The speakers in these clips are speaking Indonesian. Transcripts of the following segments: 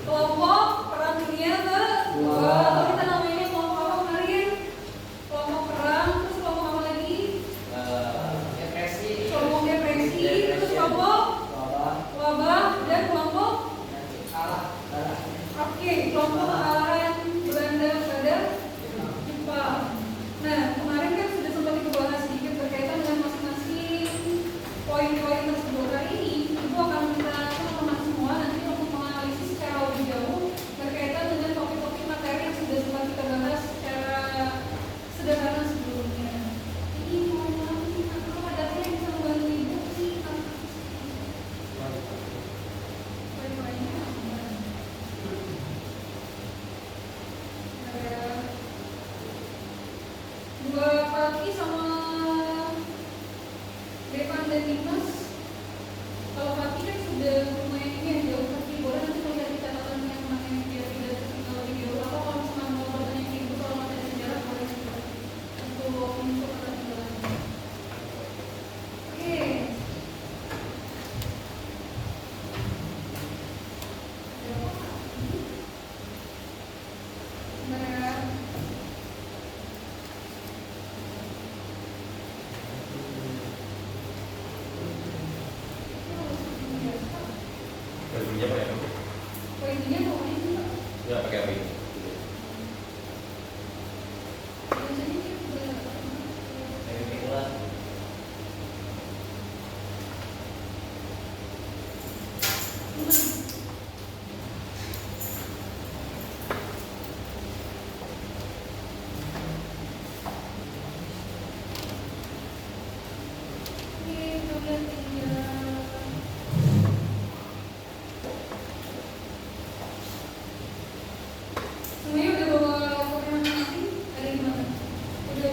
Kelompok Perang Dunia Kedua. Kita namanya kelompok apa? Fatih sama Devan dan Dimas. Kalau Fatih kan sudah lumayan ini ya, jauh Fatih. Boleh nanti melihat di catatan yang mana yang dia tidak lebih jauh. Atau kalau misalnya mau bertanya ke ibu soal materi sejarah, boleh juga untuk akan jalan. Oke. Ya pakai apa ini? Semuanya udah bawa laporan masing-masing? Ada di mana? Udah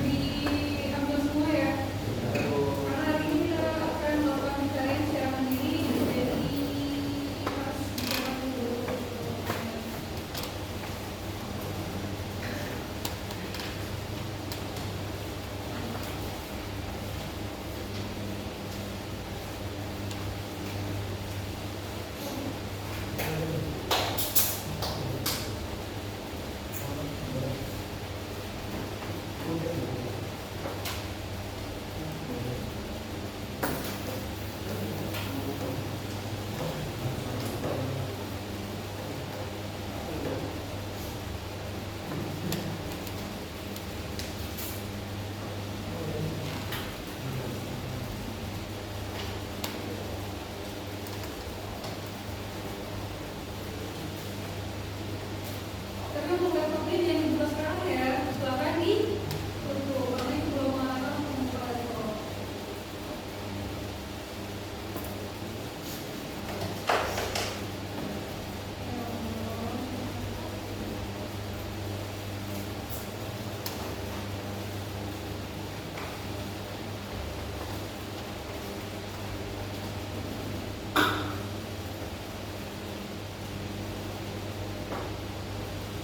diambil semua ya? Karena hari ini kita akan melakukan pencarian secara mandiri dari pas zaman dulu. Tapi untuk laptopnya jangan dibuka sekarang ya, silakan ditutup karena itu belum mengatakan pembukaan laptop.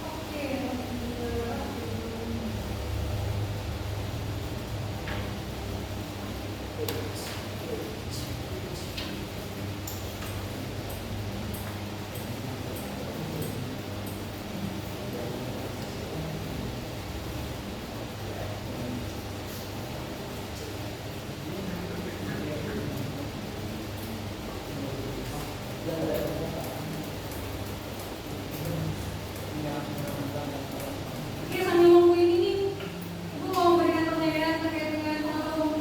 Oke, Oke, sambil nungguin ini, Ibu mau memberikan pertanyaan terkait dengan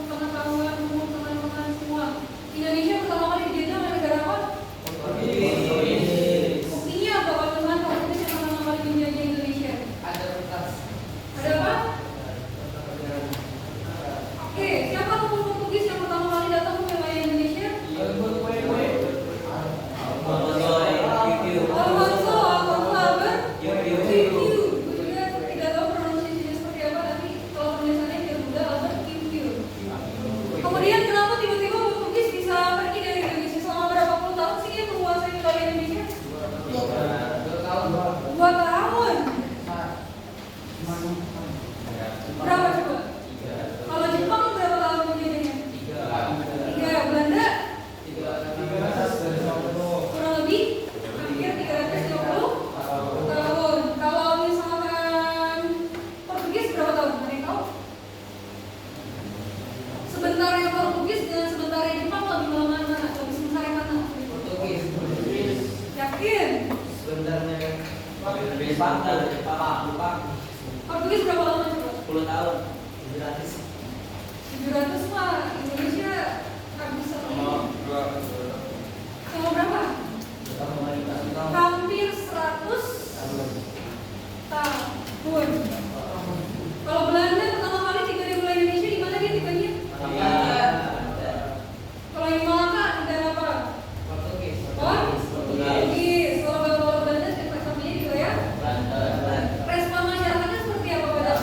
pengetahuan umum teman-teman semua. Indonesia pertama kali dijajah oleh negara apa? Buktinya apa Pak Tuhan kalau kita yang pertama kali menjajah Indonesia? Ada apa? Oke, siapa tokoh Portugis yang pertama kali datang ke wilayah Indonesia? Alfonso Albert. Gue juga tidak tahu pronunciasinya seperti apa, tapi kalau tulisannya dia muda Albert Quintio. Kemudian kenapa tiba-tiba Portugis bisa pergi dari Indonesia? Selama berapa puluh tahun sih dia menguasai wilayah Indonesia? 2 tahun. Berapa coba? Kalau Jepang berapa tahun menjadinya? 3. Belanda? Kurang lebih hampir 350 tahun. Kalau misalkan Portugis berapa tahun? Ada yang tahu? Sebentarnya Portugis dengan sebentarnya Jepang lebih lama mana? Lebih sebentar yang mana? Yakin? Portugis berapa lama coba? 10 tahun. 700 mah Indonesia habis sama berapa? Hampir 100 tahun. Kalau Belanda pertama kali tiba di wilayah Indonesia di mana dia tiganya? Kalau yang Malaka negara apa? Portugis. Kalau Belanda sampai di wilayah? Respon masyarakatnya seperti apa pada?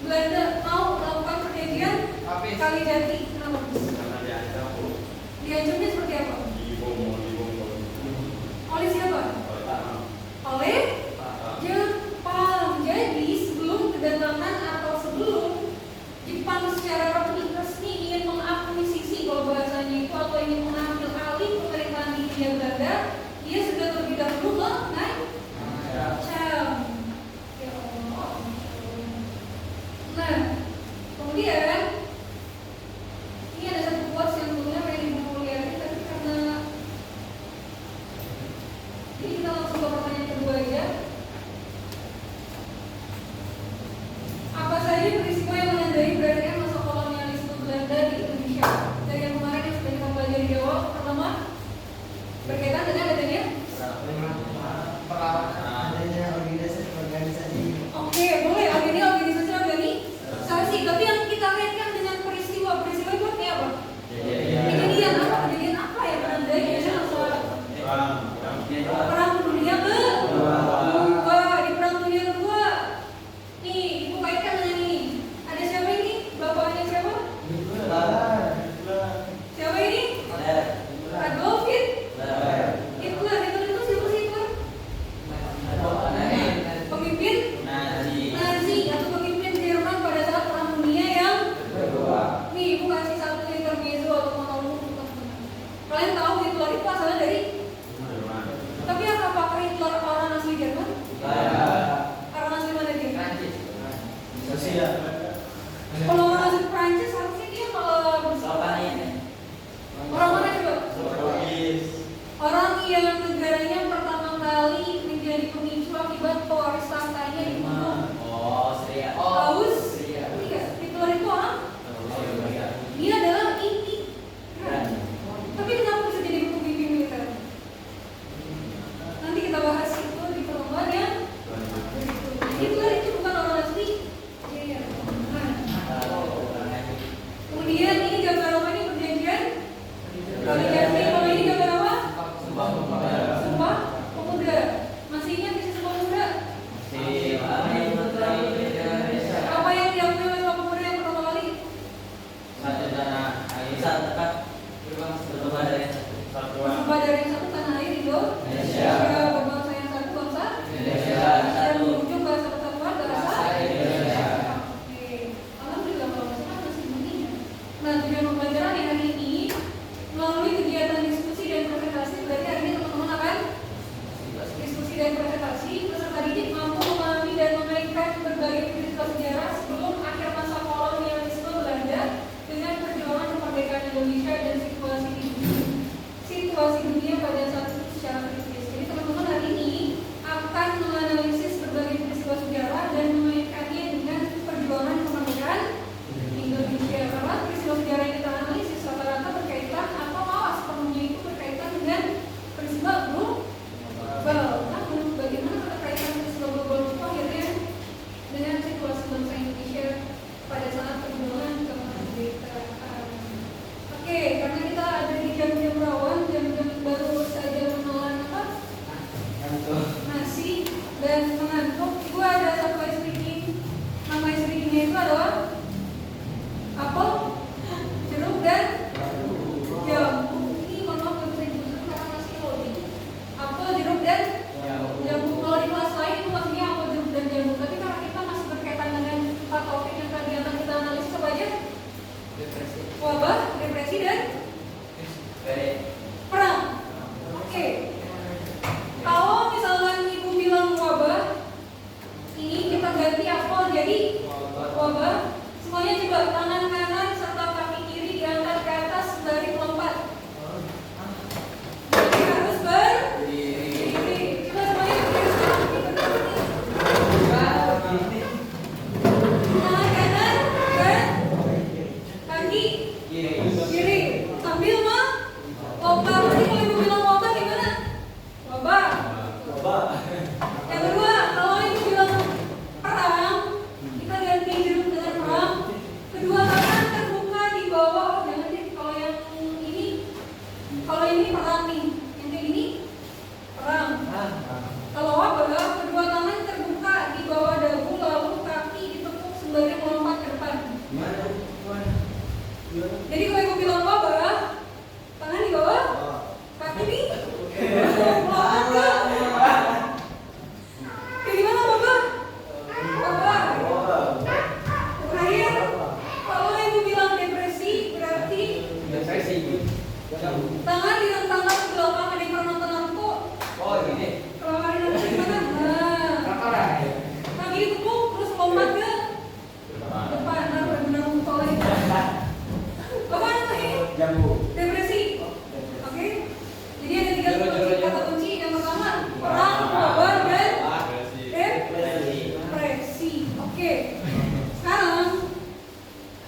Belanda mau melakukan perjanjian Kalijati. Kenapa? Diancamnya seperti apa? Oleh siapa? Oleh Jepang. Jadi sebelum kedatangan atau sebelum Jepang secara resmi ingin mengakuisisi, kalau bahasanya itu, atau ingin mengambil alih pemerintahan di Hindia Belanda, dia sudah terlebih dahulu mengancam. Ya Allah. Nah, kemudian ini ada satu quotes yang sebetulnya pengen ibu lihatin, tapi karena ini kita langsung ke pertanyaan kedua aja. Apa saja peristiwa yang menandai berakhirnya masa kolonialisme Belanda di Indonesia? Dari yang kemarin yang sudah kita pelajari di awal, pertama berkaitan dengan adanya Oke, boleh adanya organisasi. Tapi yang kita kaitkan dengan peristiwa itu artinya apa? Kejadian apa yang menandai Perang Dunia Kedua. Di Perang Dunia Kedua, nih ibu kaitkan dengan ini. Ada siapa ini? Bapaknya siapa? Siapa ini? Adolf Hitler. Hitler itu siapa sih Hitler? Pemimpin Nazi atau pemimpin Jerman pada saat Perang Dunia yang Kedua. Nih ibu kasih satu intermezzo atau monolog. Kalian tahu Hitler itu asalnya dari? Tapi apakah Hitler orang asli Jerman? Orang asli mana dia? Kalau orang asli Prancis harusnya dia orang mana coba? Orang yang negaranya pertama kali menjadi pemicu akibat pewaris tahtanya dibunuh. Austria. Hitler itu orang? Dia adalah imigran. Tapi kenapa bisa jadi pemimpin militer? Nanti kita bahas itu di pertemuan yang berikutnya. Hitler itu bukan orang asli Jerman. Kemudian ini gambar apa ini perjanjian? Kalijati. Kalau ini gambar apa? Sumpah Pemuda. Masih ingat isi Sumpah Pemuda? Apa yang diakui oleh Sumpah Pemuda yang pertama kali? Sumpah dari yang satu tanah air Indonesia. Berbangsa yang satu bangsa Indonesia. Dan menunjuk bahasa persatuan bahasa Indonesia. Oke. Alhamdulillah kalau misalnya masih begini. Nah, tujuan pembelajaran yang hari ini melalui kegiatan diskusi dan presentasi, berarti hari ini teman-teman akan diskusi dan presentasi. Peserta didik mampu memahami dan mengaitkan berbagai peristiwa sejarah sebelum akhir masa kolonialisme Belanda dengan perjuangan kemerdekaan Indonesia dan situasi dunia pada saat itu secara kritis. Jadi teman-teman hari ini akan menganalisis berbagai peristiwa sejarah dan mengaitkannya dengan perjuangan kemerdekaan Indonesia. Karena peristiwa sejarah yang kita analisis rata-rata berkaitan atau malah sepenuhnya itu berkaitan dengan peristiwa global. Namun bagaimana keterkaitan peristiwa global itu akhirnya dengan situasi bangsa Indonesia pada saat perjuangan kemerdekaan. Oke, karena kita ada di jam-jam rawan, jam-jam baru saja menelan nasi dan mengantuk. Ibu ada satu ice cream. Nama ice creamnya itu adalah apel, jeruk dan jambu. Ini mohon maaf gak bisa dibusuk karena masih loading. Apel, jeruk dan jambu. Kalau di kelas lain itu maksudnya apel, jeruk dan jambu. Tapi karena kita masih berkaitan dengan empat topik yang tadi akan kita analisis, apa aja? Wabah, depresi dan perang. Oke. Kalau misalkan ibu bilang wabah, ini kita ganti apel jadi wabah. Semuanya coba tangan kanan serta kaki kiri diangkat ke atas sembari melompat. Jadi harus berdiri. Coba semuanya berdiri. Tangan kanan dan kaki kiri sambil melompat. Nanti kalau ibu bilang wabah gimana? Wabah. Yang kedua, kalau ibu bilang perang, kita ganti jeruk dengan perang. Kedua tangan terbuka di bawah. Jangan deh, kalau ini perang nih. Yang kayak gini perang. Kalau wabah, kedua tangan terbuka di bawah dagu, lalu kaki ditekuk sembari melompat. Jadi kalau ibu bilang wabah, tangan di bawah, kaki di belakang ke. Kayak gimana wabah? Wabah. Terakhir, kalau ibu bilang depresi, berarti tangan direntangkan ke belakang. Ada yang pernah nonton Naruto? Kalau ada Naruto gimana? Nah, kaki ditekuk terus lompat ke depan. Nah, benar-benar lupa lagi. Apa namanya? Depresi. Oke. Jadi ada 3 kata kunci. Yang pertama, perang, wabah, dan depresi. Oke. Sekarang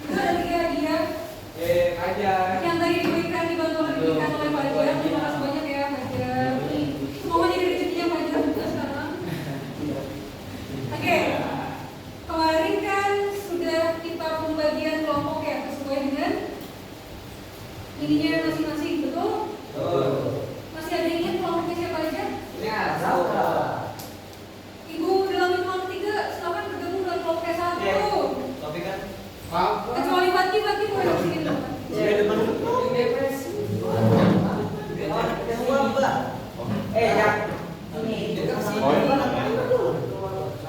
kita ada 3 hadiah yang tadi diberikan diberikan oleh Fajar. Terima kasih banyak ya Fajar. Semoga jadi rezekinya Fajar juga sekarang. Oke. Kemarin kan sudah kita pembagian kelompok ya sesuai dengan ininya masing-masing, betul? Masih ada yang ingat kelompoknya siapa aja? Ibu dalam kelompok 3 silakan bergabung dengan kelompok 1. Kecuali Fatih boleh di sini dong. Depresi.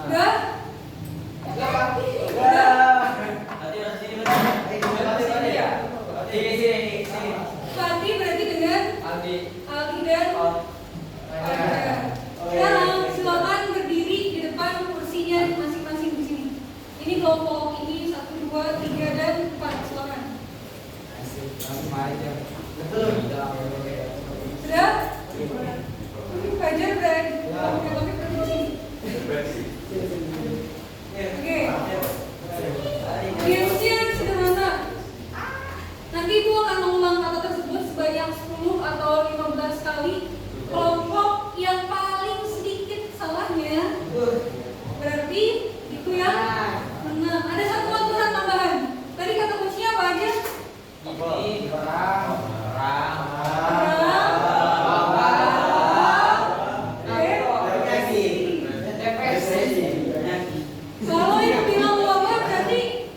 Udah? Fatih berarti dengan Aldi dan Fajar. Sekarang silakan berdiri di depan kursinya masing-masing di sini. Ini kelompok ini 1, 2, 3 dan 4. Silakan. Sudah? Fajar berada di sini. Oke. Gamesnya sederhana. Nanti Ibu akan mengulang kata tersebut sebanyak 10 atau 15 kali. Kelompok yang paling sedikit salahnya berarti itu yang menang. Ada satu aturan tambahan. Tadi kata kuncinya apa aja? Kalau Ibu bilang wabah berarti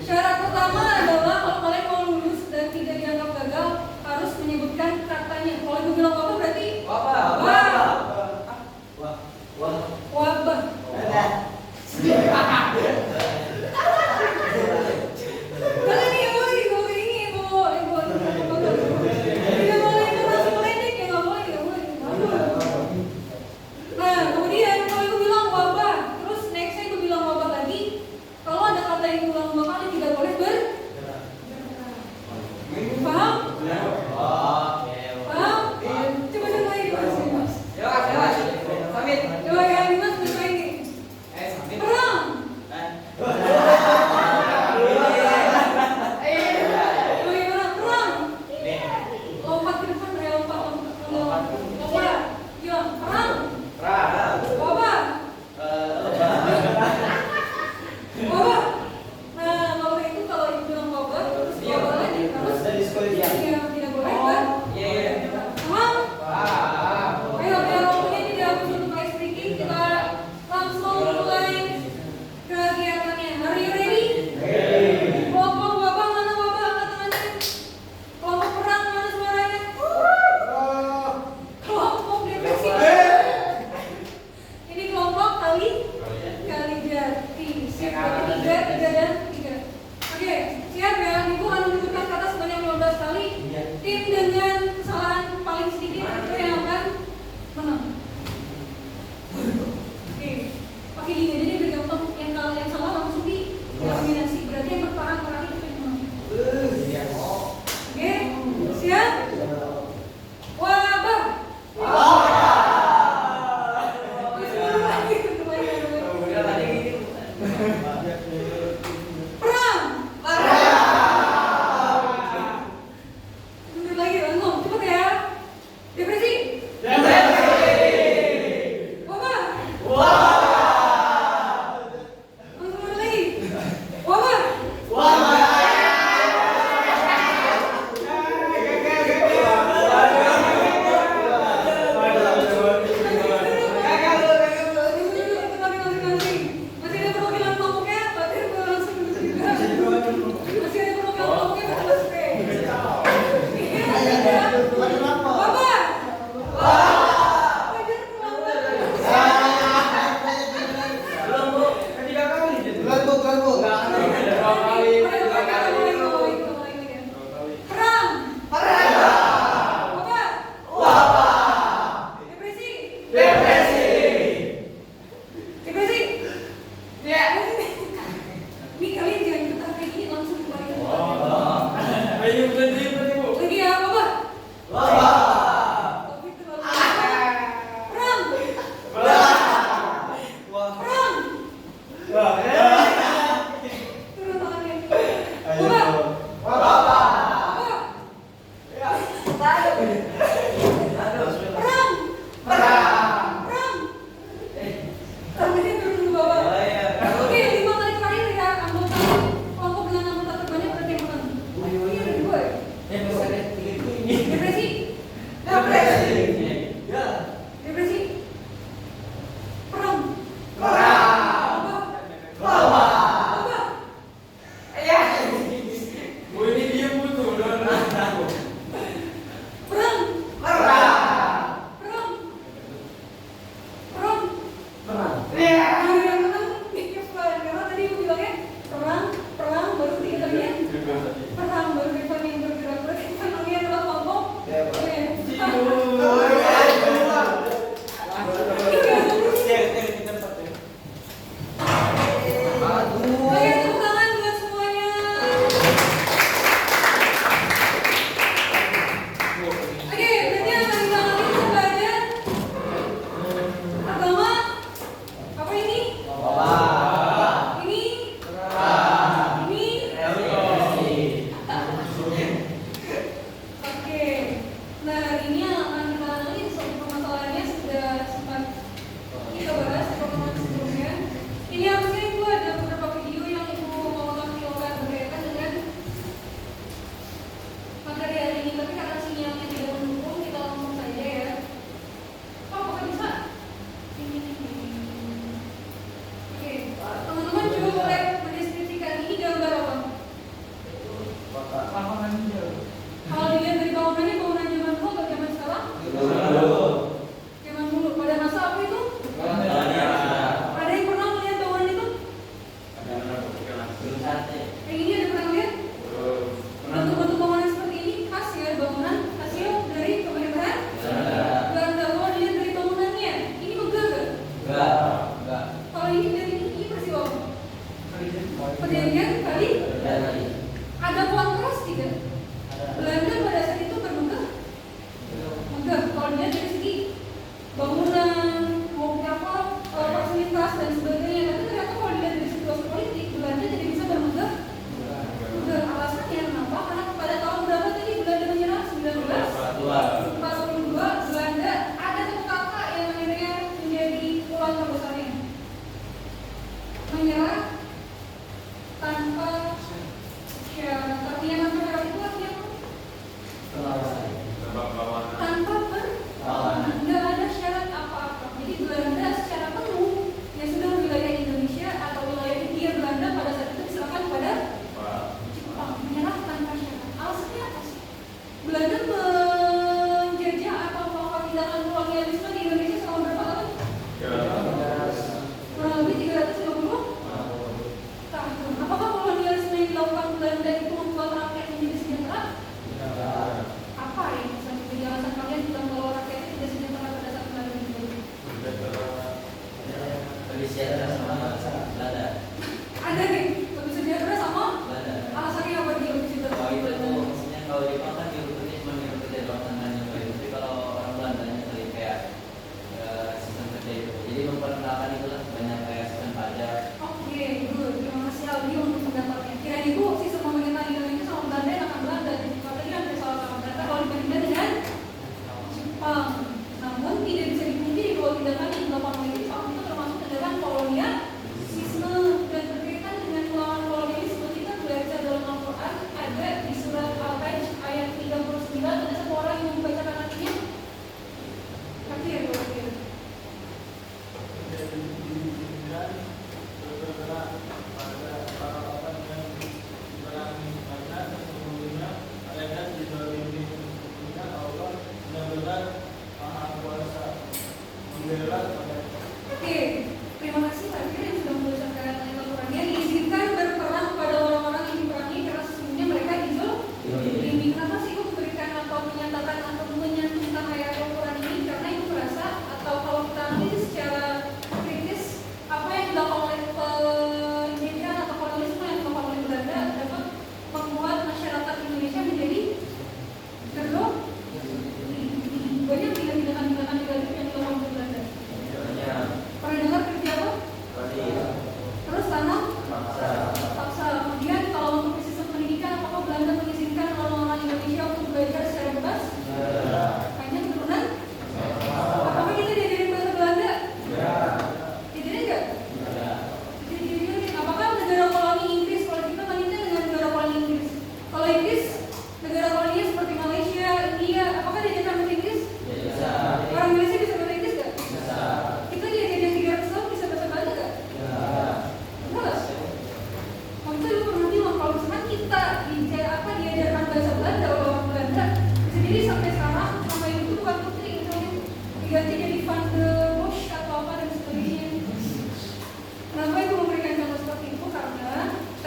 syarat pertama adalah kalau kalian mau lulus dan tidak dianggap gagal harus menyebutkan katanya. Kalau Ibu bilang wabah berarti wabah. Kalian ini boleh Ibu ini Ibu. Tidak boleh informasi meledek ya, nggak boleh. Nah, kemudian kalau Ibu bilang wabah, terus nextnya Ibu bilang wabah lagi. Kalau ada kata yang ulang 2 kali tidak boleh paham? Paham? Coba ini Mas. Coba ya Dimas coba ini. Perang. Bagaimana perang? Lompat ke depan ya, lompat. Bilang perang. Wabah. Wabah. Nah, kalau itu kalau Ibu bilang wabah, terus wabah lagi harus tidak boleh paham? Ayo biar waktunya tidak habis untuk ice breaking, kita langsung mulai kegiatannya. Are you ready? Kelompok wabah mana wabah? Angkat tangannya. Kelompok perang mana suaranya? Kelompok depresi. Ini kelompok kali jati. Siap, 3 dan 3. Oke, siap ya. Ibu akan menyebutkan kata sebanyak 15 kali. Tim dengan kesalahan paling sedikit itu yang akan menang. Oke, pakai gini aja deh biar gampang. Yang salah langsung dieliminasi. Berarti yang berperang terakhir itu yang menang. Oke, siap? Wabah. Perang. Mundur lagi langsung, cepet ya. Depresi. Wabah. Langsung mundur lagi. Wabah. Masih ada perwakilan kelompok Turun tangannya. Ayo. Coba. Perang. Tangannya turun ke bawah. Oke, 5 kali terakhir ya anggota kelompok dengan anggota terbanyak berarti yang menang. Iya, dari gue. Depresi. Perang. Coba. Perang. Yang menang Nicky Flan karena tadi gue bilangnya perang baru 3 kalinya. Perang baru Rifan yang bergerak berarti menangnya adalah kelompok. Oke, tepuk tangan buat semuanya. Oke, berarti yang akan kita ambil coba aja. Pertama, apa ini? Ini? Oke. Nah, ini yang akan kita analis soal permasalahannya sudah sempat kita bahas di pertemuan sebelumnya. Ini harusnya itu ada beberapa video yang ibu mau tampilkan berkaitan dengan materi hari ini, tapi karena sinyalnya tidak mendukung, kita langsung saja ya. Apakah bisa? Oke, teman-teman coba boleh mendeskripsikan ini gambar apa? Kalau dilihat dari bangunannya, bangunan zaman dulu atau zaman sekarang? Zaman dulu. Pada masa apa itu? Ada yang pernah melihat bangunan itu? Yang ini ada pernah lihat? Bentuk-bentuk bangunan seperti ini khas ya, bangunan hasil dari pemerintahan Belanda. Kalau dilihat dari bangunannya, ini megah nggak? Kalau ini dari ini pasti apa? Perjanjian kali? Ada kuat keras tidak? Belanda pada saat itu bermegah? Megah. Kalau dilihat dari segi bangunan, mau apa, fasilitas dan sebagainya. Tapi ternyata kalau dilihat dari situasi politik, Belanda jadi bisa bermegah. Megah. Alasannya kenapa? Karena pada tahun berapa tadi Belanda menyerah? 1942. Belanda ada satu kata yang akhirnya menjadi pulau terbesarnya. Menyerah tanpa syarat. Artinya tanpa syarat itu artinya apa? Tanpa perlawanan. Nggak ada syarat apa-apa. Jadi Belanda secara penuh yang sudah wilayah Indonesia atau wilayah Hindia Belanda pada saat itu diserahkan kepada Jepang. Menyerah tanpa syarat. Alasannya apa sih? Belanda menjajah atau melakukan tindakan kolonialisme di Indonesia selama berapa tahun? Kurang lebih 350 tahun. Apakah kolonialisme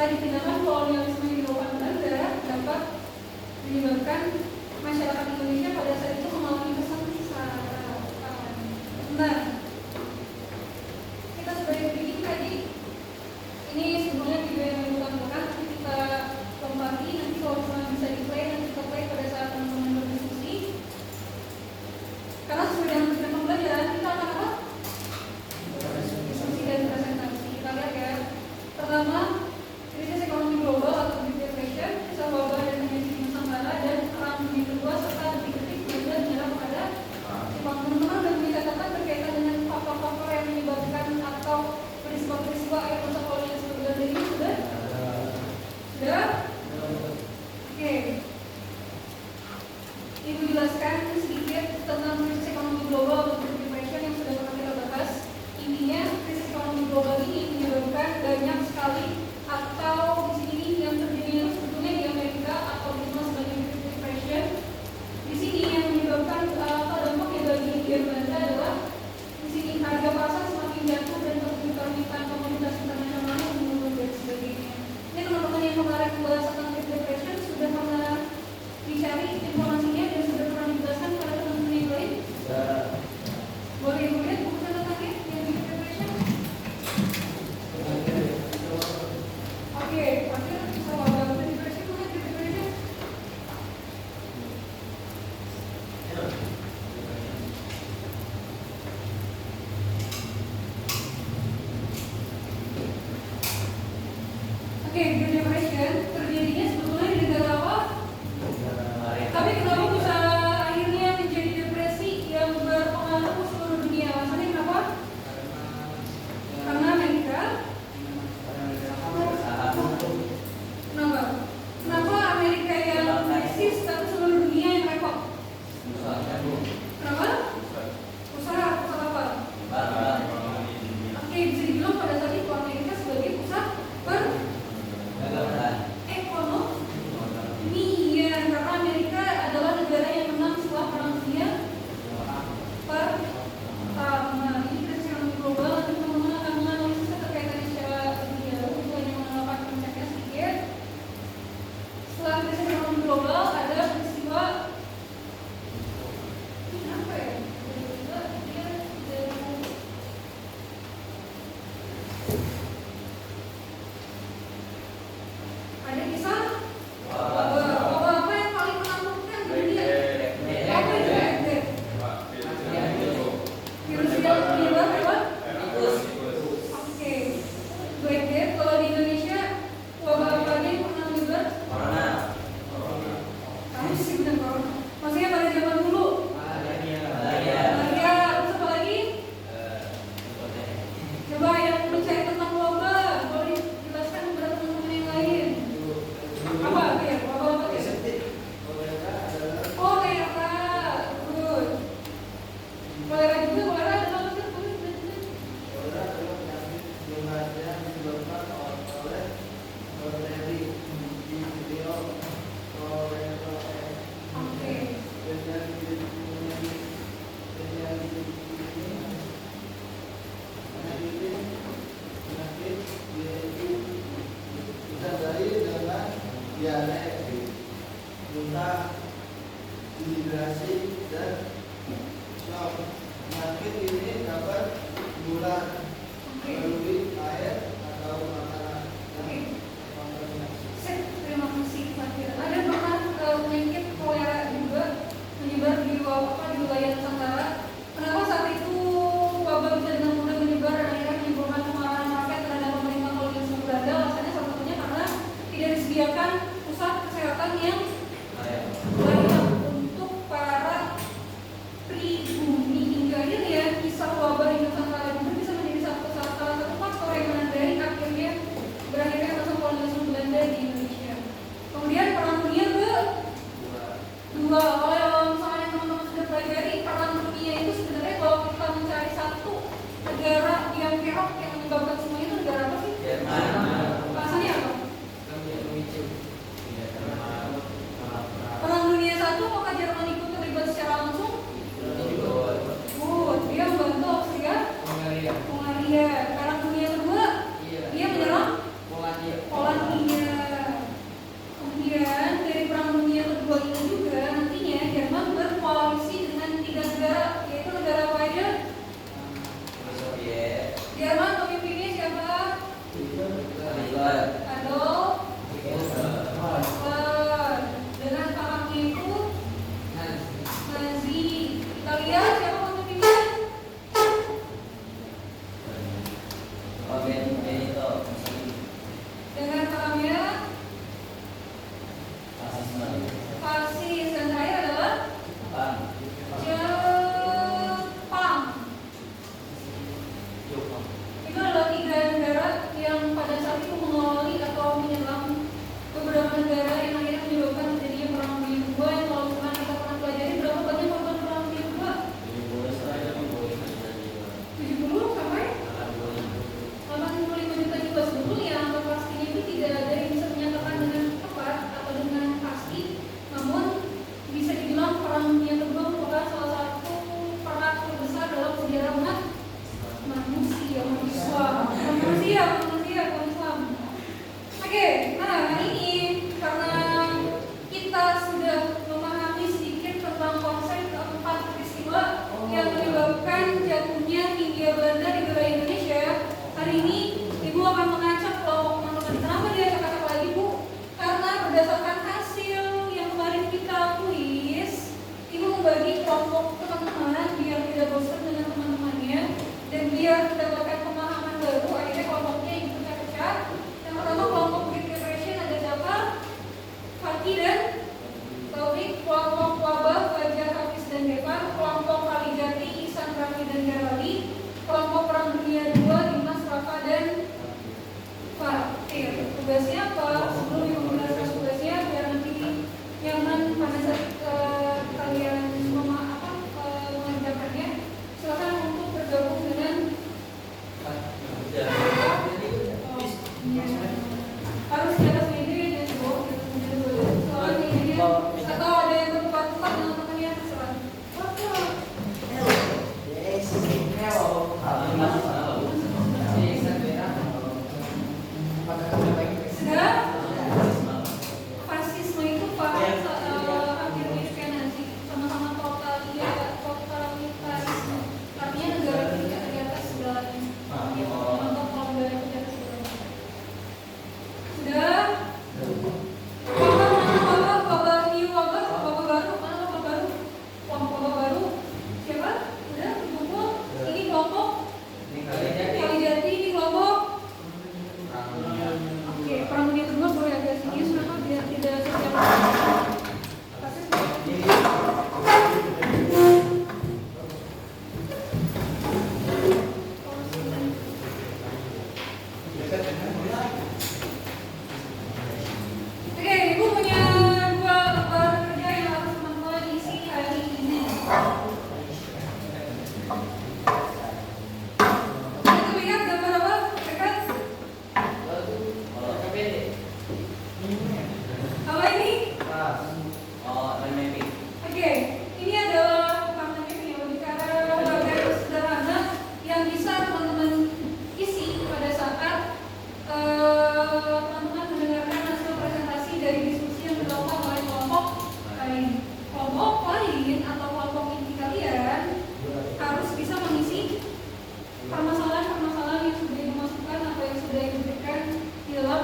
Setelah dipindahkan, kolonialisme di Eropa Belanda dapat menyebabkan masyarakat Indonesia pada saat itu mengalami kesengsaraan. Nah, kita sudah bikin tadi. Ini sebetulnya video yang dibutuhkan, nanti kita lompati, nanti kalau misalnya bisa di play, nanti kita play pada saat teman-teman berdiskusi. Karena sesuai dengan tujuan pembelajaran, kita akan apa? Diskusi dan presentasi. Kita lihat ya. Pertama, krisis ekonomi global atau Great Depression, kisah wabah dan kondisi Nusantara, dan perang dunia kedua serta detik-detik Belanda menyerang pada Jepang. Teman-teman sudah punya catatan berkaitan dengan faktor-faktor yang menyebabkan atau peristiwa-peristiwa air masa kolonialisme Belanda ini sudah? Sudah? Oke. Ibu jelaskan sedikit tentang krisis ekonomi global atau Great Depression yang sudah pernah kita bahas. Intinya, krisis ekonomi global ini menyebabkan banyak sekali atau di sini yang terjadi sebetulnya di Amerika atau dikenal sebagai Great Depression. Di sini yang menyebabkan dampaknya bagi India Belanda adalah di sini harga pasar semakin jatuh dan permintaan komoditas internasional yang menurun dan sebagainya. Ini teman-teman yang kemarin membahas tentang Great Depression sudah pernah dicari informasinya dan sudah pernah dijelaskan kepada teman-teman yang lain. Boleh ibu lihat buku catatannya yang Great Depression? Oke, pasti bisa wabah Great Depression, mana Great Depression? Oke, Great Depression terjadinya sebetulnya di negara apa? Tapi kenapa bisa akhirnya menjadi depresi yang berpengaruh ke seluruh dunia? Alasannya kenapa? Karena Amerika. Kenapa? Kenapa Amerika yang eksis tapi seluruh dunia yang repot? Kenapa? Usaha apa? Oke, bisa dibilang pada saat itu Amerika sebagai pusat ekonomi ya, karena Amerika adalah negara yang menang setelah Perang Dunia Pertama. Ini krisis ekonomi global, nanti teman-teman akan menganalisis terkaitannya secara lebih jauh. Itu hanya mengenalkan konsepnya sedikit. Setelah krisis ekonomi global ada peristiwa ini apa ya? Tiba-tiba dia dari ada kisah wabah apa yang paling menakutkan di dunia? Apa itu? Virus yang menyebar lewat? Oke. Black Death. Kalau di Indonesia wabah apa aja yang pernah menyebar? Kamu sih benar corona. Maksudnya pada zaman dulu? Malaria. Terus apa lagi? Coba yang mencari tentang wabah, boleh dijelaskan kepada teman-teman yang lain. Apa ya? Wabah apa ya? Oh, kolera. Good. Kolera juga, kolera adalah apa sih? Oke. Dehidrasi dan shock. Penyakit ini dapat menular melalui air atau makanan yang Sip, terima kasih Pak Fira. Ada pernah penyakit kolera juga menyebar di wilayah Nusantara. Kenapa saat itu wabah bisa dengan mudah menyebar dan akhirnya menimbulkan kemarahan rakyat terhadap pemerintah kolonialisme Belanda? Alasannya salah satunya karena tidak disediakan pusat kesehatan yang layak untuk para pribumi. Hingga akhirnya kisah wabah di Nusantara juga bisa menjadi salah satu faktor yang menandai akhirnya Oke, nah ini karena kita sudah memahami sedikit tentang konsep keempat peristiwa yang menyebabkan jatuhnya Hindia Belanda di wilayah Indonesia. Hari ini Ibu akan mengajak kelompok teman-teman. Kenapa dia ajak lagi Bu? Karena berdasarkan hasil yang kemarin kita kuis, Ibu membagi kelompok teman-teman biar tidak bosan dengan teman-temannya dan biar mendapatkan pemahaman baru. Akhirnya kelompoknya Ibu pecah-pecah. Yang pertama kelompok Great Depression ada siapa? Fakih dan Taufik. Kelompok Wabah Fajar, Hafiz dan Devan. Kelompok Kalijati Ihsan, Raffi dan Garali. Kelompok Perang Dunia 2 Dimas, Rafa dan Fatir. Tugasnya apa? Sebelum Ibu menjelaskan tugasnya biar nanti nyaman pada saat kalian mengerjakannya, silakan untuk bergabung dengan harus di atas meja dan di bawah di atas meja dulu. Soalnya ini atau ada yang bertukar-tukar dengan temannya terserah. Sudah? Fasisme itu hampir mirip Nazi, sama-sama totalitarisme. Artinya negara tidak di atas segalanya. Contoh kalau negara di atas segalanya. Sudah? Wabah baru. Siapa? Sudah? Kumpul. Ini kelompok Kalijati, ini kelompok. Oke, perang dunia kedua boleh agak serius kenapa biar tidak setiap Oke, Ibu punya dua lembar kerja yang harus teman-teman isi hari ini. Kita lihat gambar apa? Dekat. Apa ini? Oke, ini adalah namanya bicara lembaga sederhana yang bisa teman-teman isi pada saat teman-teman mendengarkan hasil presentasi dari diskusi yang dilakukan oleh kelompok lain. Kelompok lain atau kelompok inti kalian harus bisa mengisi permasalahan-permasalahan yang sudah dimasukkan atau yang sudah diberikan di dalam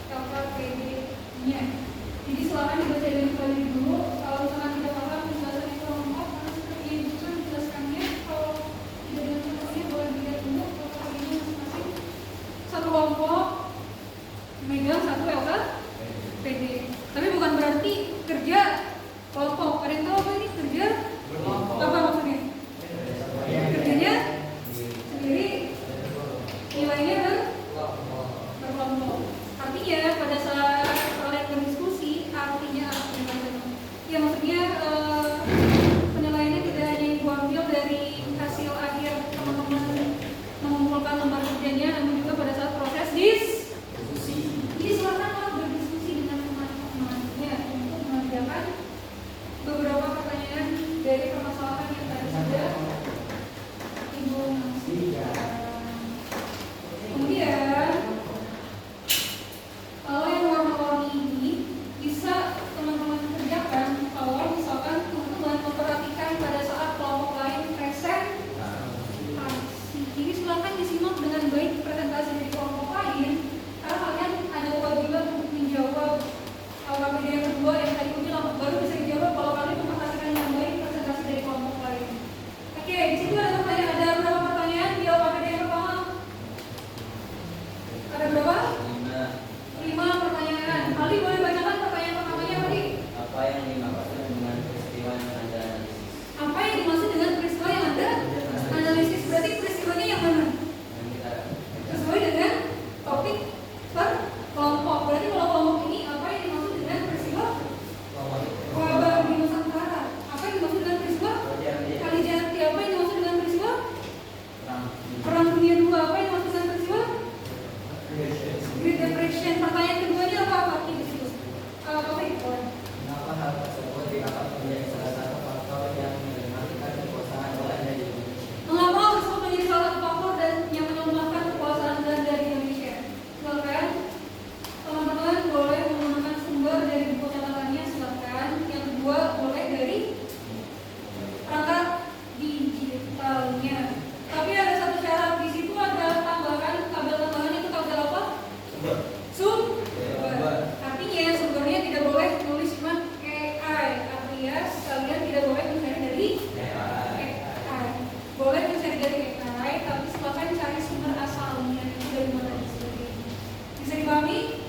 KPPD-nya. Jadi silakan dibaca dan dipelajari dulu. Kalau misalkan tidak paham penjelasan yang kurang lengkap, karena seperti yang bisa menjelaskannya. Kalau tidak dengan contohnya boleh dilihat dulu KPPD-nya masing-masing. Satu kelompok megang satu LKPD. Tapi bukan berarti kerja kelompok. Ada yang tahu apa ini kerja? Apa maksudnya? Kerjanya sendiri, nilainya berkelompok. Artinya pada saat kalian berdiskusi, artinya apa? Ya maksudnya penilaiannya tidak hanya Ibu ambil dari hasil akhir teman-teman mengumpulkan lembar kerjanya, namun juga pada saat proses diskusi. Jadi silakan kalau berdiskusi dengan teman Sumber. Artinya sumbernya tidak boleh tulis cuma AI, alias kalian tidak boleh mencari dari AI. Boleh mencari dari AI, tapi silakan cari sumber asalnya itu dari mana dan sebagainya. Bisa dipahami?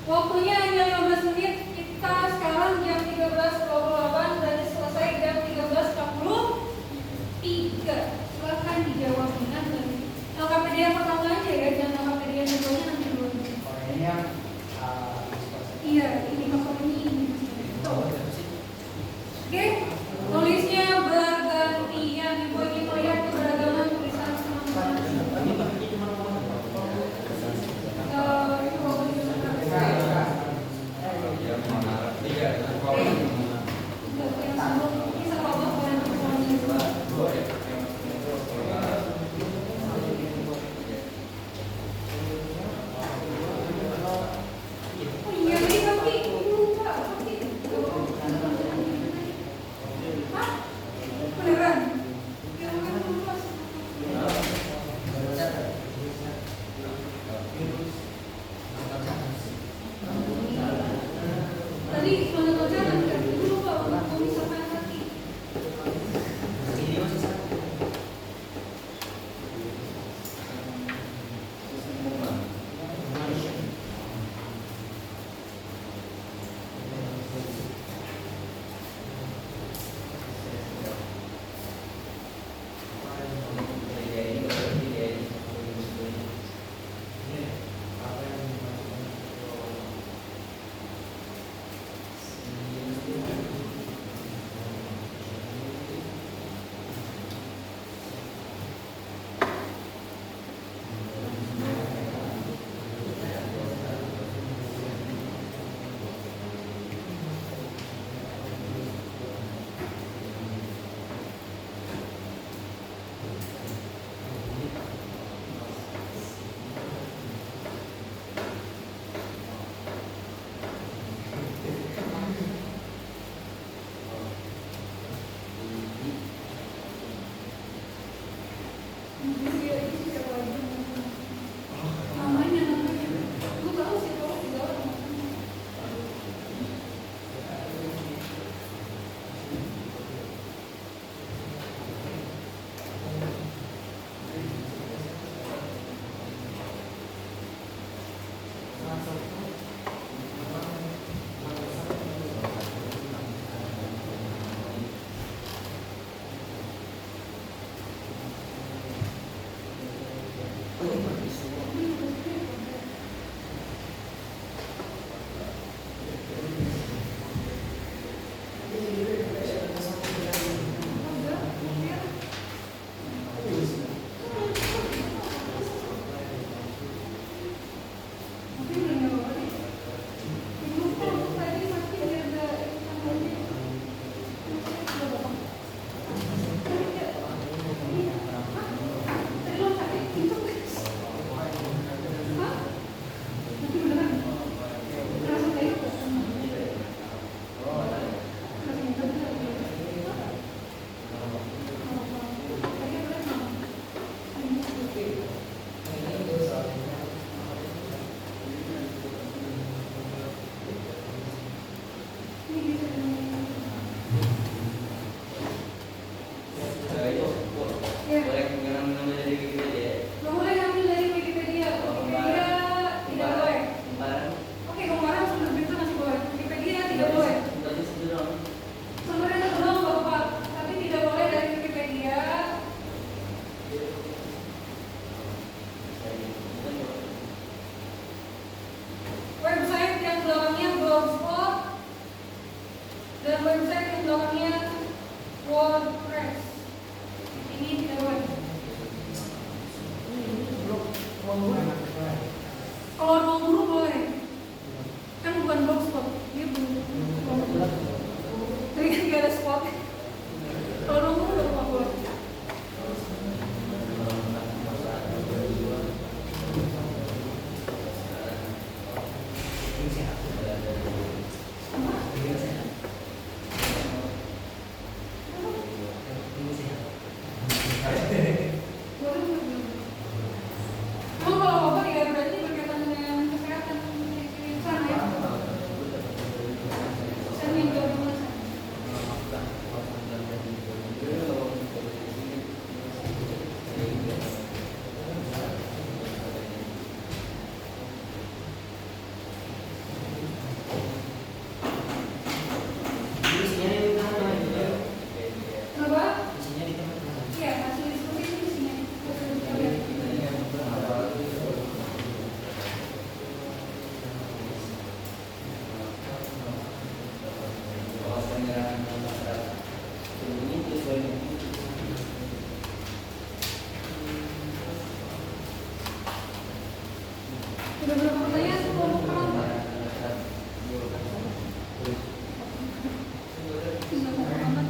Waktunya hanya 15 menit. Kita sekarang jam 13.28 dan selesai jam 13.43. Silakan dijawab dengan LKPD yang pertama aja ya, jangan LKPD yang kedua nanti dulu. Ini yang Iya, ini maksudnya ini. Oke, tulisnya bergantian. Ibu ingin melihat keberagaman tulisan teman-teman. Tadi mana bacaan kan? Ibu lupa, aku bisa main lagi. Kalau ruang guru boleh, kan bukan blogspot, dia belum. Tapi kan gak ada spot. Kalau ruang guru udah nggak boleh. Emang kalau bapak tidak berarti berkaitan Udah berapa pertanyaan? Kelompok kenapa? Kelompok amat.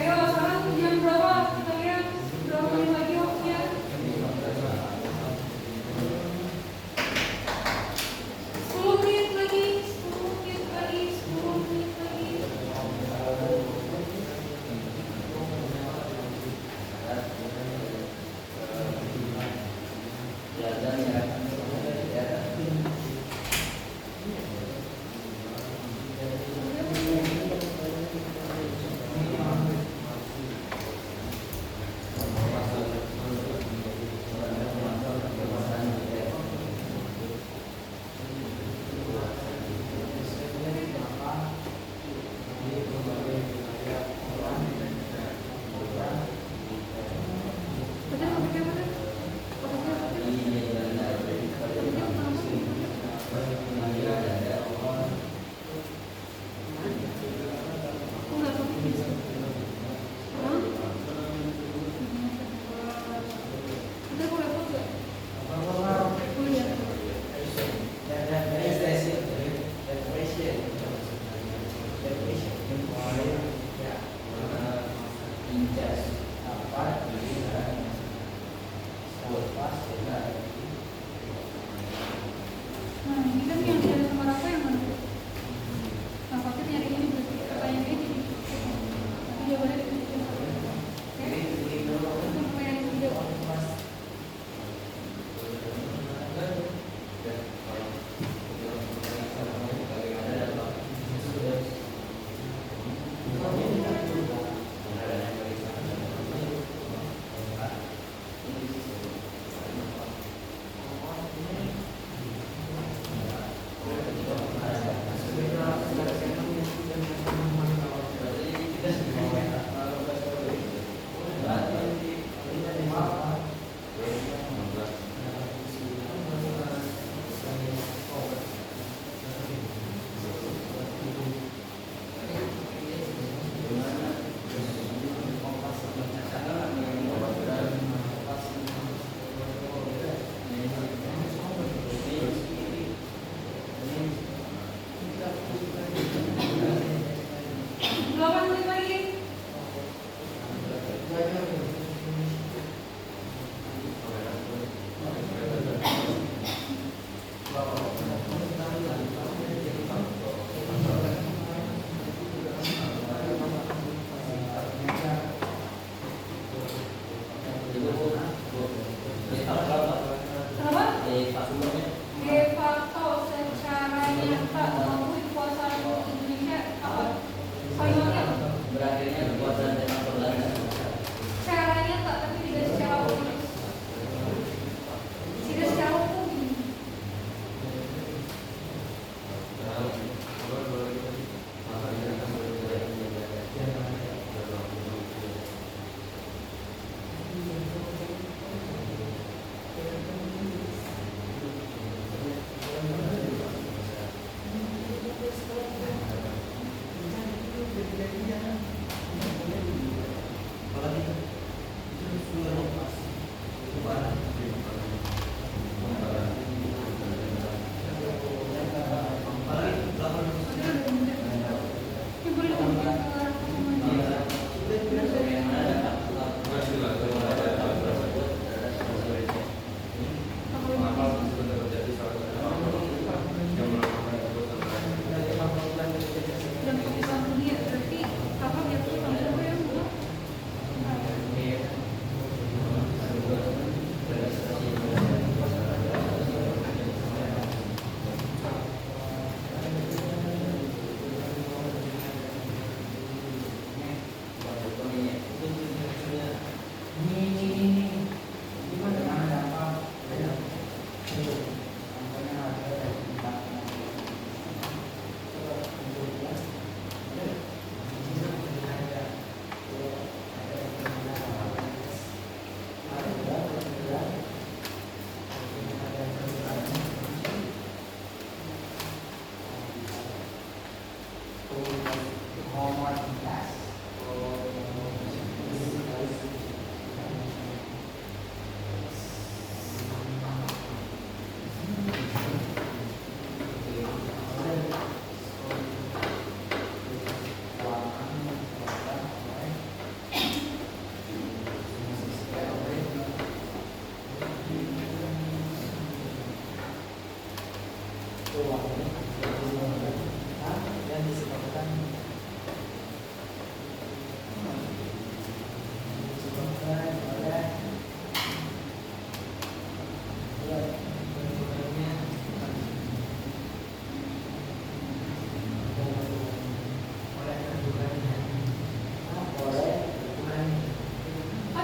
Ayo sekarang jam berapa? Kita lihat berapa menit lagi waktunya. 10 menit lagi, 10 menit lagi, 10 menit lagi. Nah, ini kan yang ada nomor apa yang mana? Nah, Fakir nyari ini berarti pertanyaan ini. Tapi jawabannya di sini. Oke? Itu pertanyaan yang kedua.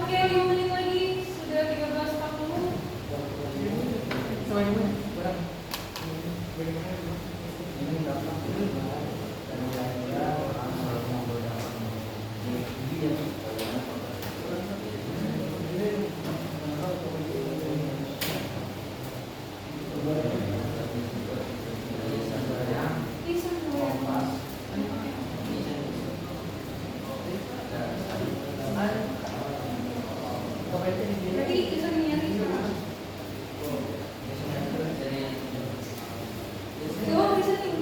Oke, 5 menit lagi. Sudah 13.40. Bisa berarti bisa nyari sekarang. Coba bisa nyari.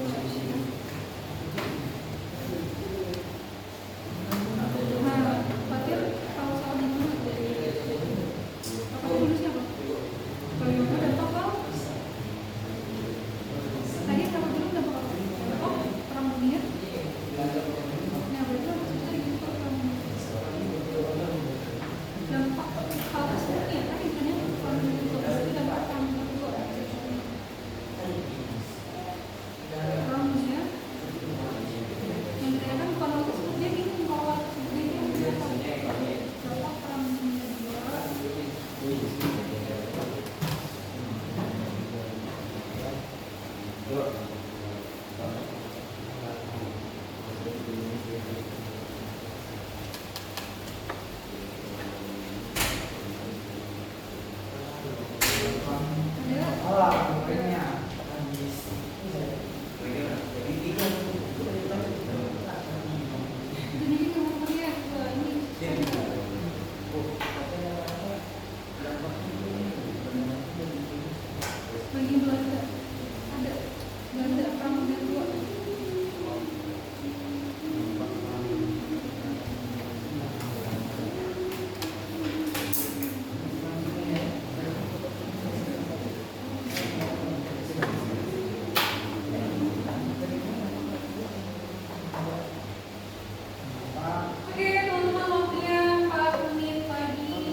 Nah, Fatir kalau soal di mana? Apa tulisnya apa? Kalau yang ada apa? Tadi sama dulu udah apa? Oh, perang dunia. Nah, berarti apa sih tadi gitu perang dunia? Dampak hal tersebut ya tadi sebenarnya perang dunia itu pasti dampak perang dunia kedua. Perang dunia yang dikatakan bukan hal tersebut, dia bingung kalau hal tersebut ini yang dampak perang dunia kedua. Bagi Belanda ada Belanda perang dunia kedua. Oke teman-teman, waktunya 4 menit lagi.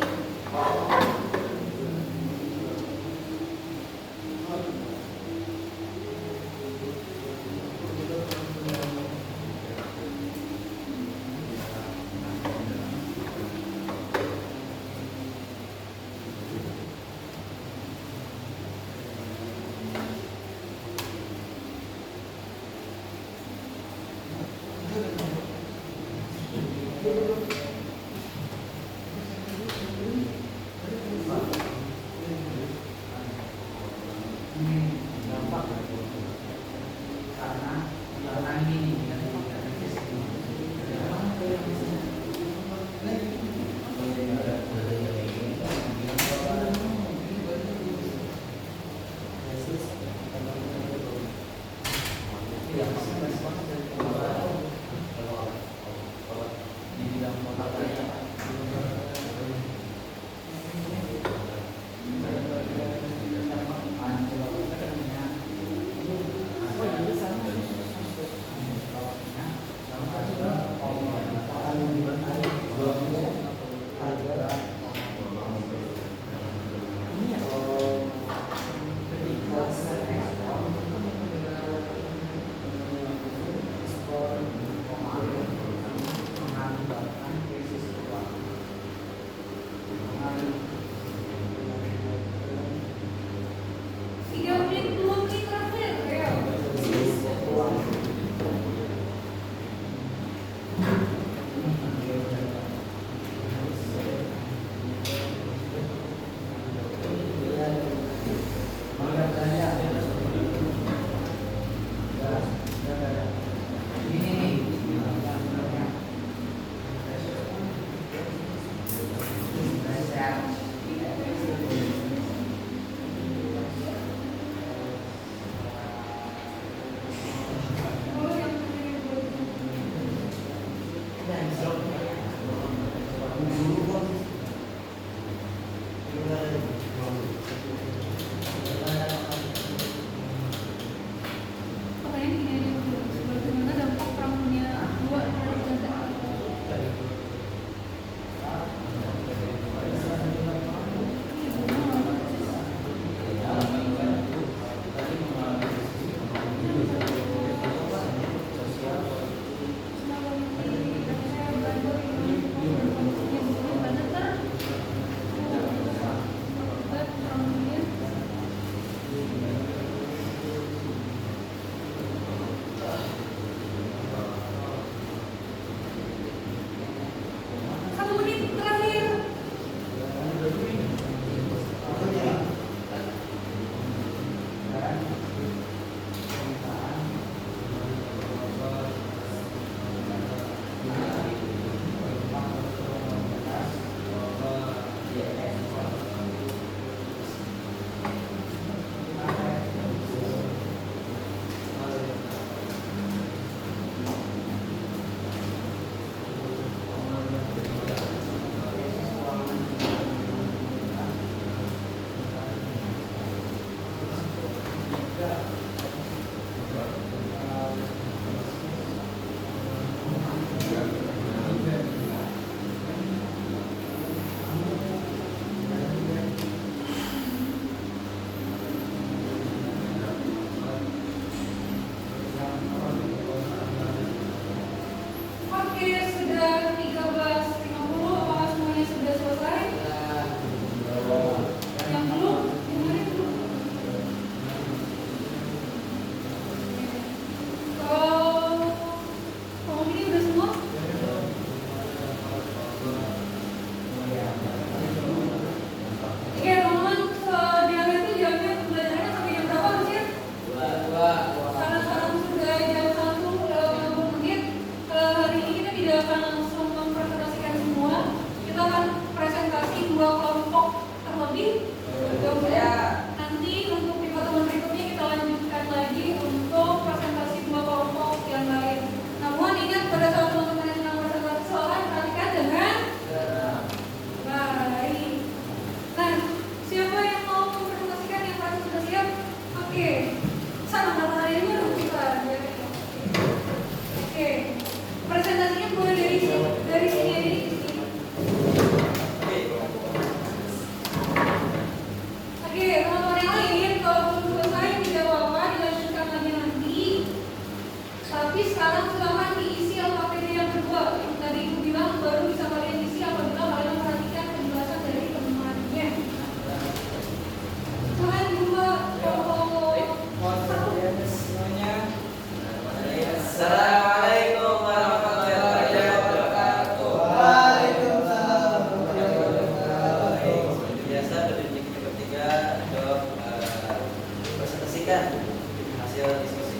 hasil diskusi.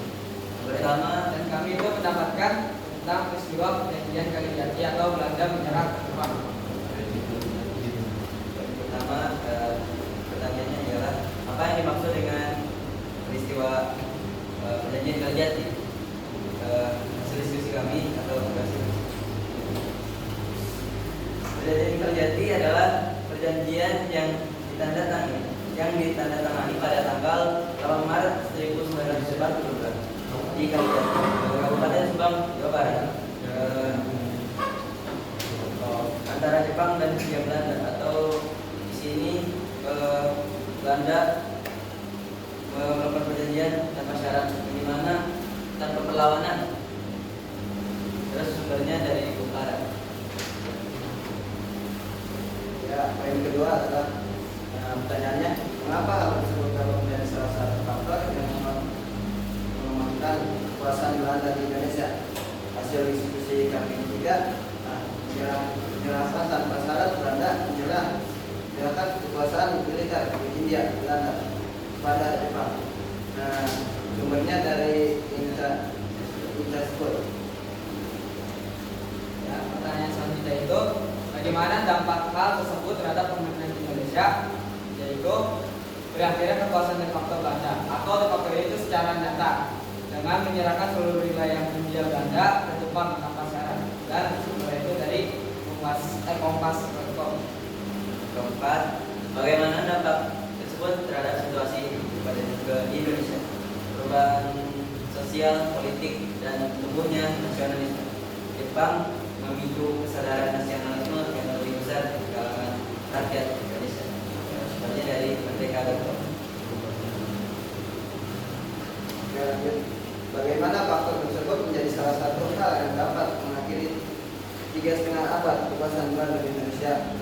Pertama, Dan kami juga mendapatkan tentang peristiwa perjanjian Kalijati atau Belanda menyerang Jepang. pertama pertanyaannya adalah apa yang dimaksud dengan peristiwa perjanjian Kalijati? Hasil diskusi kami atau hasil perjanjian Kalijati adalah perjanjian yang ditandatangani pada tanggal 8 Maret 1942 di Kalijati, Kabupaten Subang, Jawa Barat, antara Jepang dan Hindia Belanda. Atau di sini Belanda melakukan perjanjian tanpa syarat, di mana tanpa perlawanan. Terus sumbernya dari Bung Karno. Ya, poin kedua adalah pertanyaannya, mengapa hal tersebut dapat menjadi salah satu faktor yang melemahkan kekuasaan Belanda di Indonesia? Hasil diskusi kami juga menyerahkan tanpa syarat Belanda menyerahkan kekuasaan militer di Hindia Belanda pada Jepang. Nah, sumbernya dari Interscope. Ya, pertanyaan selanjutnya itu bagaimana dampak hal tersebut terhadap pemerintah Indonesia, yaitu berakhirnya kekuasaan de facto Belanda atau de facto itu secara nyata dengan menyerahkan seluruh wilayah Hindia Belanda ke Jepang tanpa syarat. Dan sumber itu dari Kompas.com. Keempat, bagaimana dampak tersebut terhadap situasi di Indonesia, perubahan sosial, politik, dan tumbuhnya nasionalisme. Jepang memicu kesadaran nasionalisme yang lebih besar di kalangan rakyat Indonesia. Sebenarnya dari Merdeka.com. Bagaimana faktor tersebut menjadi salah satu hal yang dapat mengakhiri 3,5 abad kekuasaan Belanda di Indonesia?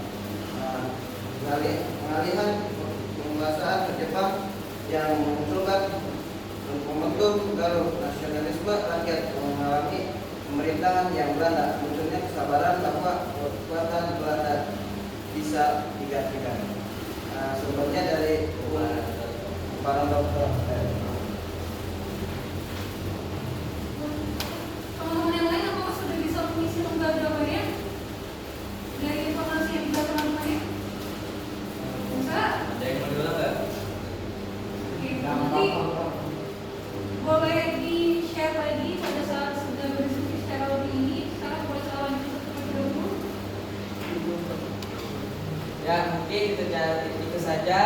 Pengalihan penguasaan ke Jepang yang memunculkan momentum baru nasionalisme rakyat yang mengalami pemerintahan yang Belanda, munculnya kesabaran bahwa kekuatan Belanda bisa digantikan. Sumbernya dari para dokter. Teman-teman yang lain apakah sudah bisa mengisi lembar jawabannya dari informasi yang kita teman-teman ya? Bisa? Ada yang mau diulang nggak? Oke, nanti boleh di-share lagi pada saat sudah berdiskusi secara lebih ini. Sekarang boleh saya lanjut terlebih dahulu. Ya, mungkin itu saja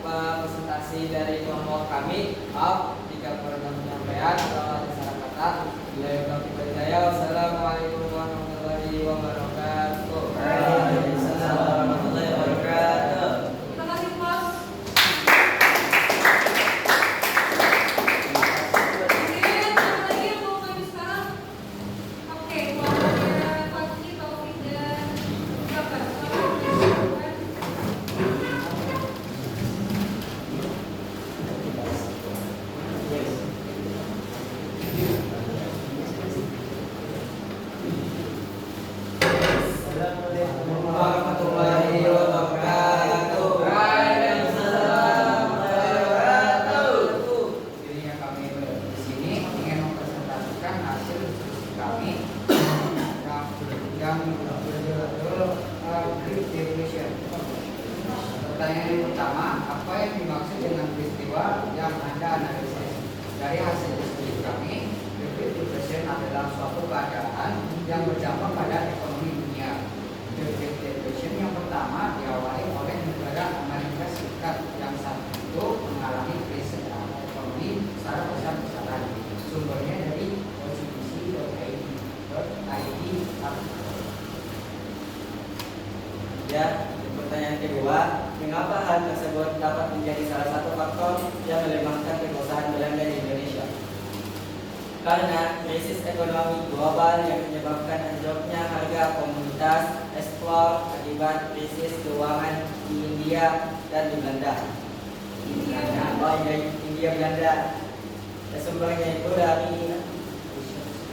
presentasi dari kelompok kami. Maaf jika pernah penyampaian atau ada salah kata. Wassalamualaikum warahmatullahi wabarakatuh. Waalaikumsalam warahmatullahi wabarakatuh. Terima kasih, Mas. Oke, siapa lagi yang mau maju sekarang? Oke, kelompoknya Fakih, Taufik, dan Jafar. Warahmatullahi wabarakatuh. Waalaikumsalam warahmatullahi wabarakatuh. Jadinya kami di sini ingin mempresentasikan hasil diskusi kami yang berjudul Great Depression. Pertanyaan yang pertama, apa yang dimaksud dengan peristiwa yang Anda analisis? Dari hasil diskusi kami, The Great Depression adalah suatu keadaan yang berdampak pada ekonomi dunia. The Great Depression yang pertama diawali oleh negara Amerika Serikat yang saat itu mengalami krisis ekonomi secara besar-besaran. Sumbernya dari ocbc.id. Ya, pertanyaan kedua, mengapa hal tersebut dapat menjadi salah satu faktor yang melemahkan kekuasaan Belanda di Indonesia? Karena krisis ekonomi global yang menyebabkan anjloknya harga komoditas ekspor akibat krisis keuangan di India dan di Belanda. India Belanda. Sumbernya itu dari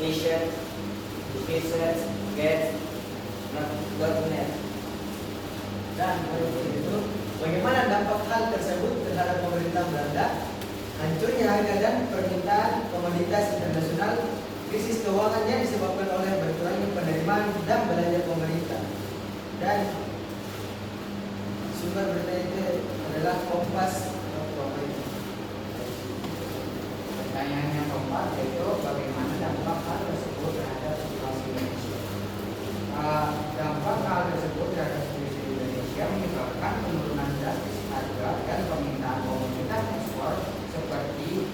Asian Research Gates.net. Dan menurut itu, bagaimana dampak hal tersebut terhadap pemerintah Belanda? Hancurnya harga dan permintaan komoditas internasional, krisis keuangannya disebabkan oleh berkurangnya penerimaan dan belanja pemerintah. Dan sumber berita itu adalah Kompas.com. Pertanyaan yang keempat yaitu bagaimana dampak hal tersebut terhadap situasi Indonesia. Dampak hal tersebut terhadap situasi Indonesia menyebabkan penurunan drastis harga dan permintaan komoditas ekspor seperti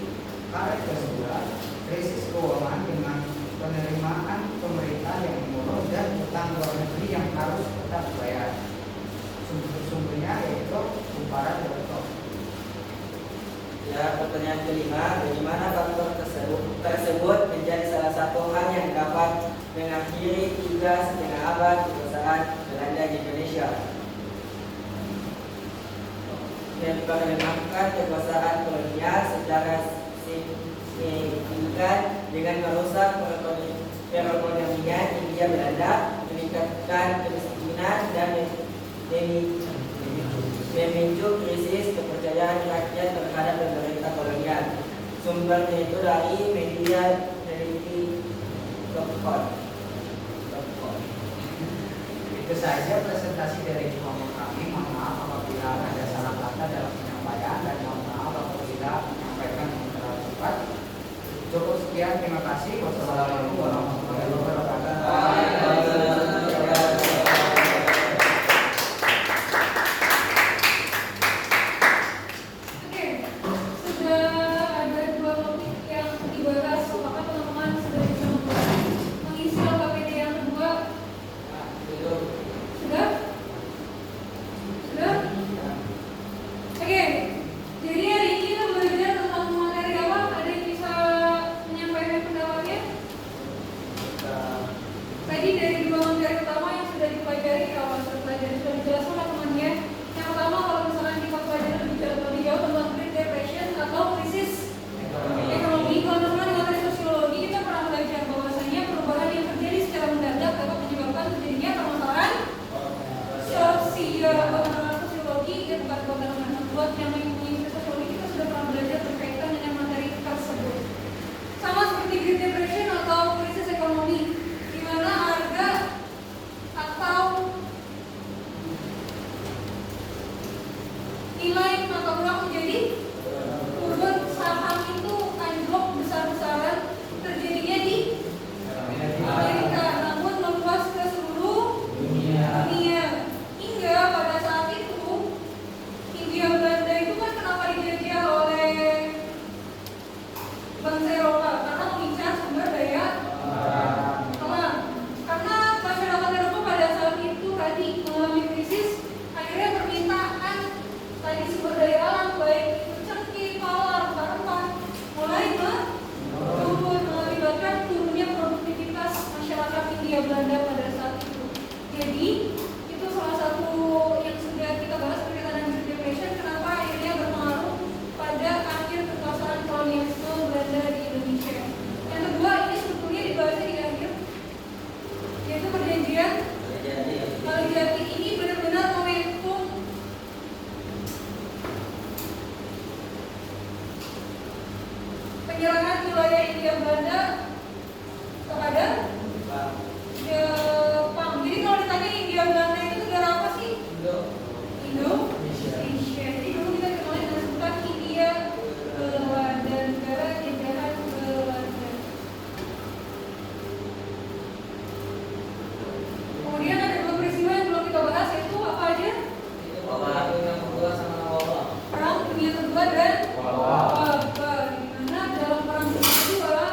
karet tersebut, krisis keuangan dengan penerimaan pemerintah yang menurun dan utang luar negeri yang harus tetap dibayar. Sumbernya yaitu Kumparan.com. Ya, pertanyaan kelima, bagaimana faktor tersebut menjadi salah satu hal yang dapat mengakhiri 3,5 abad kekuasaan Belanda di Indonesia. Memperlemahkan kekuasaan kolonial secara signifikan dengan merusak perekonomian Hindia Belanda, meningkatkan kemiskinan dan memicu krisis kepercayaan rakyat terhadap pemerintah kolonial. Sumbernya itu dari media Detik.com. Itu saja presentasi dari kelompok kami. Mohon maaf apabila ada salah kata dalam penyampaian dan mohon maaf apabila menyampaikan dengan terlalu cepat. Cukup sekian, terima kasih. Wassalamualaikum warahmatullahi wabarakatuh. Oke, sudah ada 2 topik yang dibahas, maka teman-teman sudah bisa mengisi LKPD yang kedua. Sudah? Sudah? Oke, jadi hari ini kita belajar tentang materi apa? Ada yang bisa menyampaikan pendapatnya? Tadi dari 2 materi utama yang sudah dipelajari, sudah dijelaskan oleh temannya. Yang pertama, kalau misalnya kita pelajari lebih jauh tentang Great Depression atau krisis ekonomi. Kalau misalnya di materi sosiologi kita pernah belajar bahwasanya perubahan yang terjadi secara mendadak dapat menyebabkan terjadinya permasalahan sosiologi dan bukan permasalahan. Buat yang mengikuti sosiologi kita sudah pernah belajar berkaitan dengan materi tersebut. Sama seperti Great Depression atau krisis ekonomi, di mana harga atau nilai mata uang menjadi turun, saham itu anjlok besar-besaran, terjadinya di Amerika, namun meluas ke seluruh dunia. Hingga pada saat itu Hindia Belanda itu kan kenapa dijajah oleh bangsa Eropa? Karena mengincar sumber daya alam. Karena masyarakat Eropa pada saat itu tadi mengalami krisis, akhirnya permintaan tadi sumber daya alam baik itu cengkeh, palar, rempah mulai menurun, mengakibatkan turunnya produktivitas masyarakat Hindia Belanda pada saat itu. Jadi itu salah satu yang sudah kita bahas berkaitan dengan Great Depression, kenapa akhirnya berpengaruh pada akhir kekuasaan kolonialisme Belanda di Indonesia. Yang kedua, ini sebetulnya dibahasnya di akhir, yaitu perjanjian Malijati. Ini benar-benar momentum penyerangan wilayah Hindia Belanda kepada Jepang. Jadi kalau ditanya Hindia Belanda itu negara apa sih? Indonesia. Jadi dulu kita kenal dengan sebutan Hindia Belanda, negara jajahan Belanda. Kemudian ada 2 peristiwa yang belum kita bahas, yaitu apa aja? Perang Dunia Kedua dan wabah. Di mana dalam Perang Dunia Kedua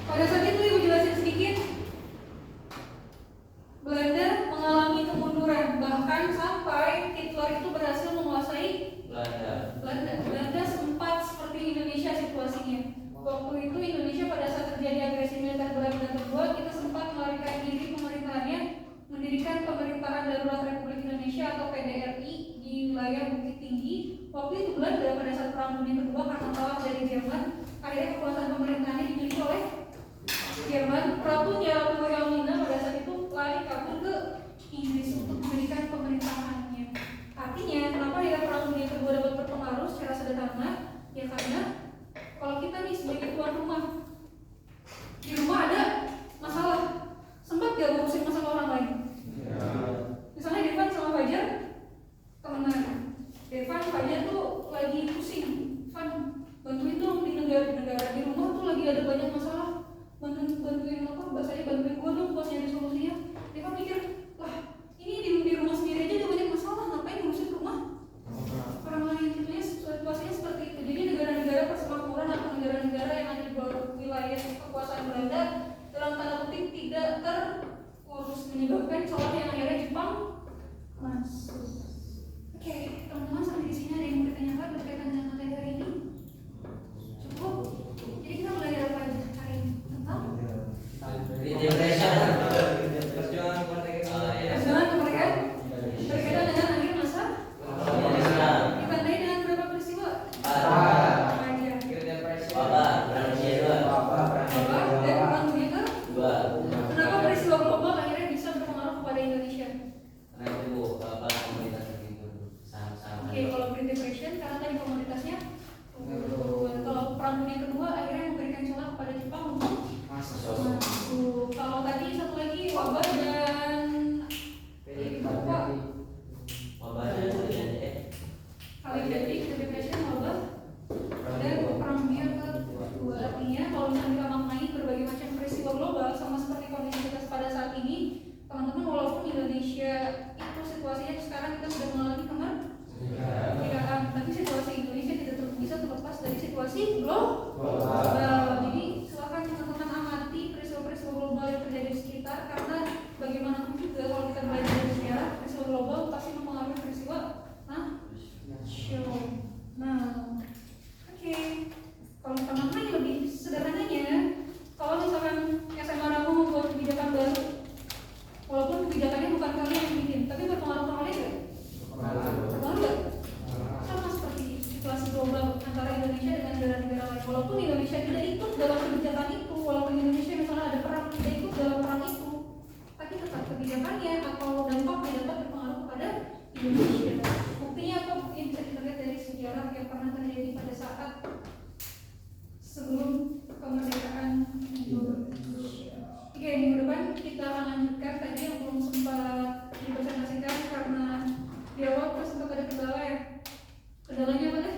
pada saat itu ibu jelasin sedikit, Belanda mengalami kemunduran, bahkan sampai Hitler itu berhasil menguasai Belanda sempat seperti Indonesia situasinya. Waktu itu Indonesia pada saat terjadi agresi militer Belanda kedua, kita sempat melarikan diri pemerintahannya, mendirikan pemerintahan darurat Republik Indonesia atau PDRI di wilayah Bukit Tinggi. Waktu itu Belanda pada saat Perang Dunia Kedua karena kalah dari Jerman, akhirnya kekuasaan pemerintahannya dimiliki oleh Jerman. Ratunya Wilhelmina pada saat itu lari kabur ke Inggris untuk mendirikan di sini ada yang mau ditanyakan berkaitan dengan materi hari ini? Cukup? Jadi kita mulai dari apa aja hari ini? Tentang Perjuangan kemerdekaan. perjuangan kemerdekaan berkaitan dengan akhir masa ditandai dengan berapa peristiwa? Apa aja? Wabah dan Perang Dunia Kedua. Kenapa peristiwa global akhirnya bisa berpengaruh kepada Indonesia? Oke, kalau Great Depression karena tadi komoditasnya turun. Kalau Perang Dunia Kedua akhirnya memberikan celah kepada Jepang untuk masuk. Kalau tadi satu lagi wabah dan apa? Kali jadi Great Depression, wabah dan Perang Dunia Kedua. Artinya kalau misalnya kita maknai berbagai macam peristiwa global sama seperti kondisi kita pada saat ini, teman-teman, walaupun Indonesia itu situasinya sekarang kita sudah mengalami kemerdekaan, tapi situasi Indonesia tidak bisa terlepas dari situasi global. Jadi silakan teman-teman amati peristiwa-peristiwa global yang terjadi di sekitar, karena bagaimanapun juga kalau kita belajar dari sejarah, peristiwa global pasti mempengaruhi peristiwa nasional. Nah, oke. Kalau teman-teman yang lebih sederhananya, kalau misalkan SMA Ramu membuat kebijakan baru, walaupun kebijakannya bukan kalian yang bikin, tapi berpengaruh ke kalian nggak? Berpengaruh nggak? Sama seperti situasi global antara Indonesia dengan negara-negara lain. Walaupun Indonesia tidak ikut dalam kebijakan itu, walaupun Indonesia misalnya ada perang, tidak ikut dalam perang itu, tapi tetap kebijakannya atau dampaknya dapat berpengaruh kepada Indonesia. Buktinya apa? Mungkin bisa kita lihat dari sejarah yang pernah terjadi pada saat sebelum kemerdekaan Indonesia. Oke, minggu depan kita akan lanjutkan tadi yang belum sempat dipresentasikan karena di awal sempat ada kendala ya. Kendalanya apa deh?